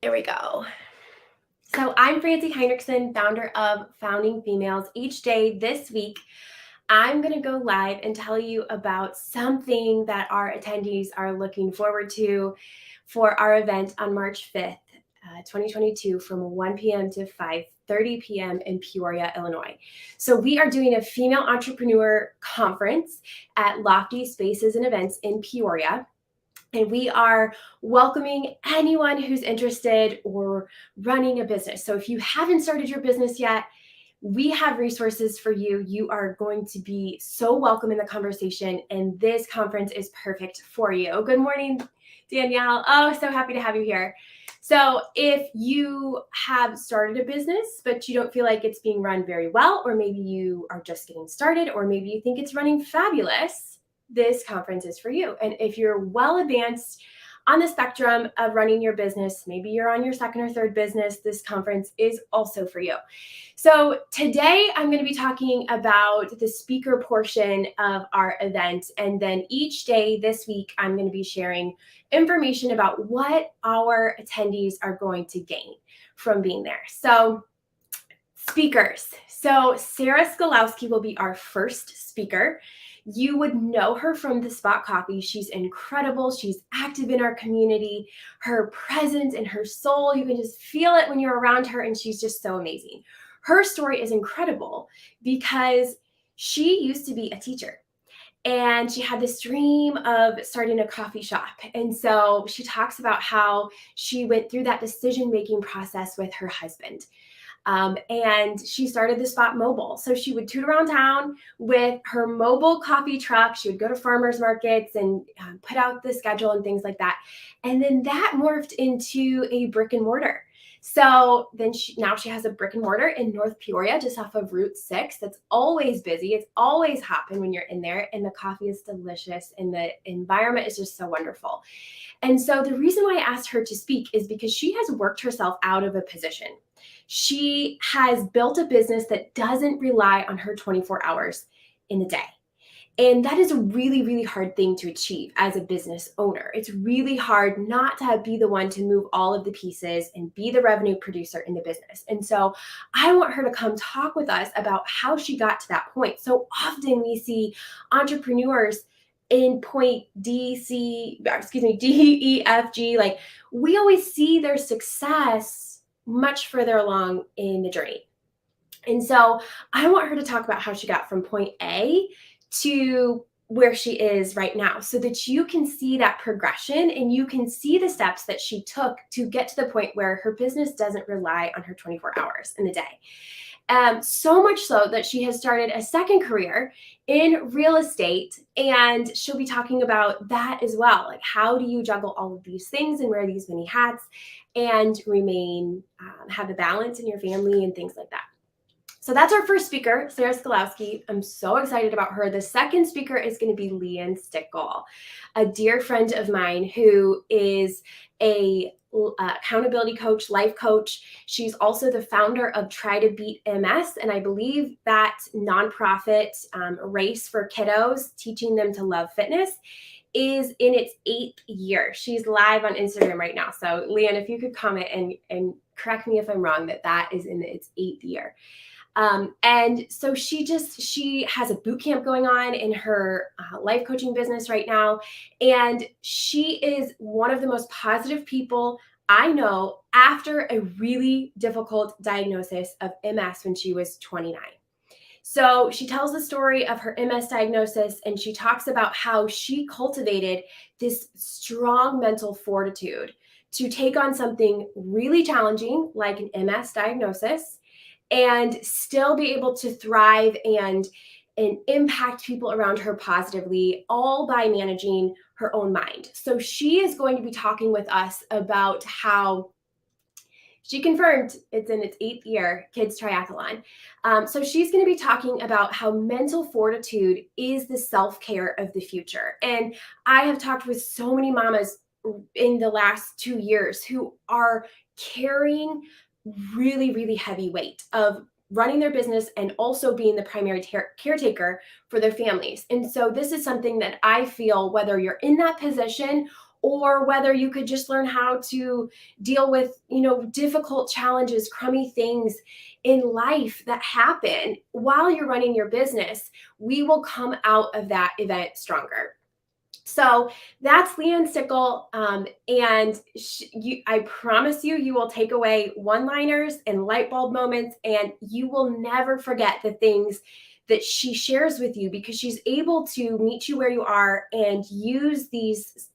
There we go. So I'm Francie Heinrichsen, founder of Founding Females. Each day this week, I'm going to go live and tell you about something that our attendees are looking forward to for our event on March 5th, 2022 from 1 p.m. to 5:30 p.m. in Peoria, Illinois. So we are doing a female entrepreneur conference at Lofty Spaces and Events in Peoria. And we are welcoming anyone who's interested or running a business. So if you haven't started your business yet, we have resources for you. You are going to be so welcome in the conversation, and this conference is perfect for you. Good morning, Danielle. Oh, so happy to have you here. So if you have started a business, but you don't feel like it's being run very well, or maybe you are just getting started, or maybe you think it's running fabulous, this conference is for you. And if you're well advanced on the spectrum of running your business, maybe you're on your second or third business, this conference is also for you. So today I'm going to be talking about the speaker portion of our event. And then each day this week, I'm going to be sharing information about what our attendees are going to gain from being there. So speakers. So Sarah Scalowski will be our first speaker. You would know her from the Spot Coffee. She's incredible. She's active in our community. Her presence and her soul, you can just feel it when you're around her, and she's just so amazing. Her story is incredible because she used to be a teacher, and she had this dream of starting a coffee shop. And so she talks about how she went through that decision-making process with her husband. And she started the Spot Mobile. So she would toot around town with her mobile coffee truck. She would go to farmers markets and put out the schedule and things like that. And then that morphed into a brick and mortar. So then now she has a brick and mortar in North Peoria, just off of Route 6. That's always busy. It's always hopping when you're in there. And the coffee is delicious. And the environment is just so wonderful. And so the reason why I asked her to speak is because she has worked herself out of a position. She has built a business that doesn't rely on her 24 hours in the day. And that is a really, really hard thing to achieve as a business owner. It's really hard not to be the one to move all of the pieces and be the revenue producer in the business. And so I want her to come talk with us about how she got to that point. So often we see entrepreneurs in point D, E, F, G, like we always see their success much further along in the journey. And so I want her to talk about how she got from point A to where she is right now, so that you can see that progression and you can see the steps that she took to get to the point where her business doesn't rely on her 24 hours in the day. So much so that she has started a second career in real estate, and she'll be talking about that as well. Like, how do you juggle all of these things and wear these many hats and remain, have a balance in your family and things like that. So that's our first speaker, Sarah Scalowski. I'm so excited about her. The second speaker is going to be Leanne Stickle, a dear friend of mine who is a accountability coach, life coach. She's also the founder of Try to Beat MS, and I believe that nonprofit race for kiddos, teaching them to love fitness, is in its 8th year. She's live on Instagram right now. So Leanne, if you could comment and correct me if I'm wrong, that is in its 8th year. And so she has a boot camp going on in her life coaching business right now. And she is one of the most positive people I know after a really difficult diagnosis of MS when she was 29. So she tells the story of her MS diagnosis, and she talks about how she cultivated this strong mental fortitude to take on something really challenging like an MS diagnosis and still be able to thrive and impact people around her positively, all by managing her own mind. So she is going to be talking with us about how she confirmed it's in its 8th year, kids triathlon. So she's going to be talking about how mental fortitude is the self-care of the future. And I have talked with so many mamas in the last 2 years who are carrying really, really heavy weight of running their business and also being the primary caretaker for their families. And so this is something that I feel, whether you're in that position or whether you could just learn how to deal with, difficult challenges, crummy things in life that happen while you're running your business, we will come out of that event stronger. So that's Leanne Stickle, and I promise you, you will take away one-liners and light bulb moments, and you will never forget the things that she shares with you, because she's able to meet you where you are and use these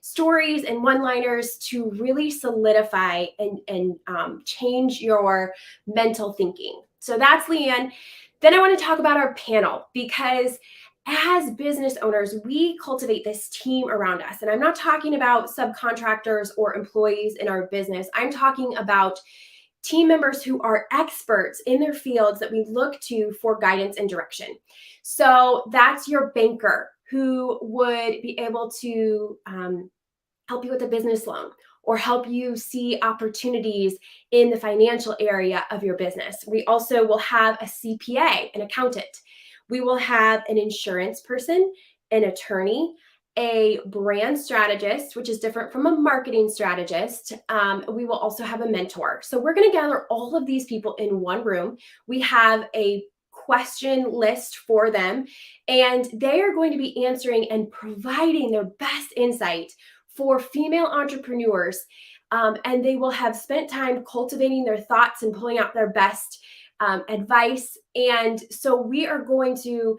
stories and one-liners to really solidify and change your mental thinking. So that's Leanne. Then I want to talk about our panel, because as business owners, we cultivate this team around us. And I'm not talking about subcontractors or employees in our business. I'm talking about team members who are experts in their fields that we look to for guidance and direction. So that's your banker, who would be able to help you with a business loan or help you see opportunities in the financial area of your business. We also will have a CPA, an accountant. We will have an insurance person, an attorney, a brand strategist, which is different from a marketing strategist. We will also have a mentor. So we're going to gather all of these people in one room. We have a question list for them, and they are going to be answering and providing their best insight for female entrepreneurs. And they will have spent time cultivating their thoughts and pulling out their best advice. And so we are going to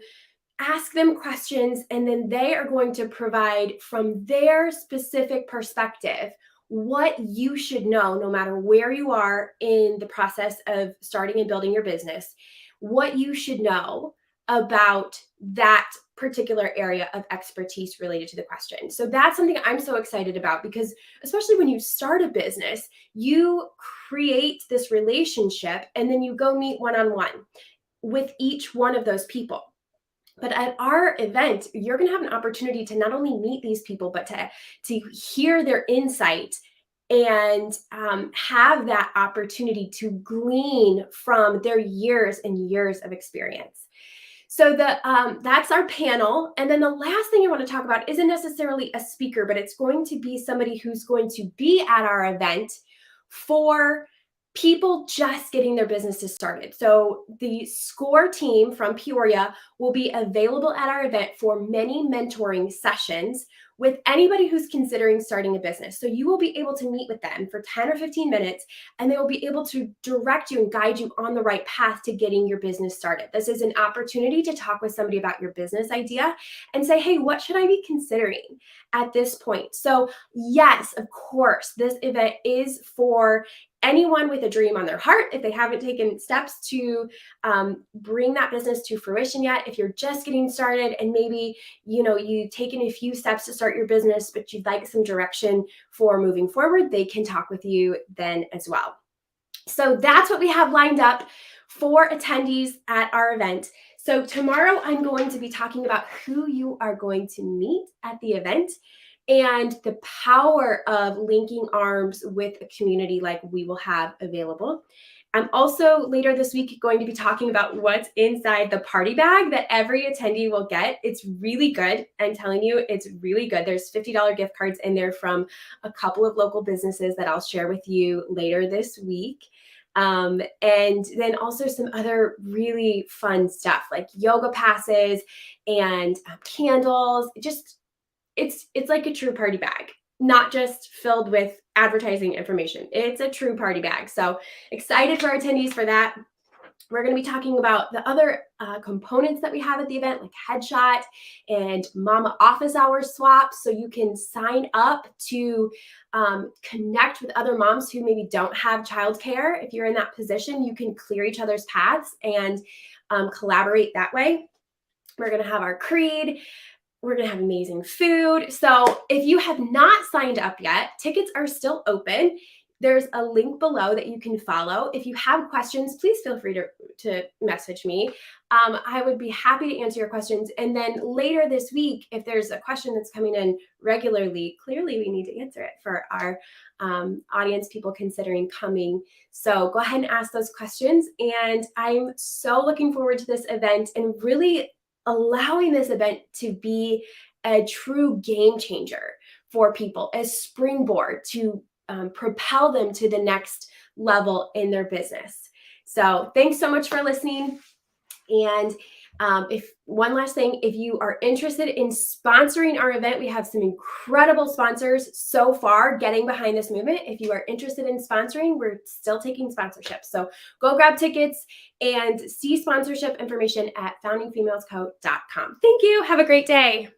ask them questions, and then they are going to provide from their specific perspective what you should know, no matter where you are in the process of starting and building your business, what you should know about that particular area of expertise related to the question. So that's something I'm so excited about, because especially when you start a business, you create this relationship and then you go meet one-on-one with each one of those people. But at our event, you're going to have an opportunity to not only meet these people, but to hear their insight and have that opportunity to glean from their years and years of experience. So that's our panel. And then the last thing I want to talk about isn't necessarily a speaker, but it's going to be somebody who's going to be at our event for people just getting their businesses started. So the SCORE team from Peoria will be available at our event for many mentoring sessions with anybody who's considering starting a business. So you will be able to meet with them for 10 or 15 minutes, and they will be able to direct you and guide you on the right path to getting your business started. This is an opportunity to talk with somebody about your business idea and say, hey, what should I be considering at this point? So yes, of course, this event is for anyone with a dream on their heart. If they haven't taken steps to bring that business to fruition yet, if you're just getting started and maybe you've taken a few steps to start your business, but you'd like some direction for moving forward, they can talk with you then as well. So that's what we have lined up for attendees at our event. So tomorrow I'm going to be talking about who you are going to meet at the event and the power of linking arms with a community like we will have available. I'm also later this week going to be talking about what's inside the party bag that every attendee will get. It's really good. I'm telling you, it's really good. There's $50 gift cards in there from a couple of local businesses that I'll share with you later this week. And then also some other really fun stuff like yoga passes and candles. It's like a true party bag, not just filled with advertising information. It's a true party bag. So excited for our attendees for that. We're going to be talking about the other components that we have at the event, like headshot and mama office hours swaps. So you can sign up to connect with other moms who maybe don't have childcare. If you're in that position, you can clear each other's paths and collaborate that way. We're going to have our creed. We're going to have amazing food. So if you have not signed up yet, tickets are still open. There's a link below that you can follow. If you have questions, please feel free to message me. I would be happy to answer your questions. And then later this week, if there's a question that's coming in regularly, clearly we need to answer it for our audience, people considering coming. So go ahead and ask those questions. And I'm so looking forward to this event and really allowing this event to be a true game changer for people, a springboard to propel them to the next level in their business. So thanks so much for listening. And if one last thing, if you are interested in sponsoring our event, we have some incredible sponsors so far getting behind this movement. If you are interested in sponsoring, we're still taking sponsorships. So go grab tickets and see sponsorship information at foundingfemalesco.com. Thank you. Have a great day.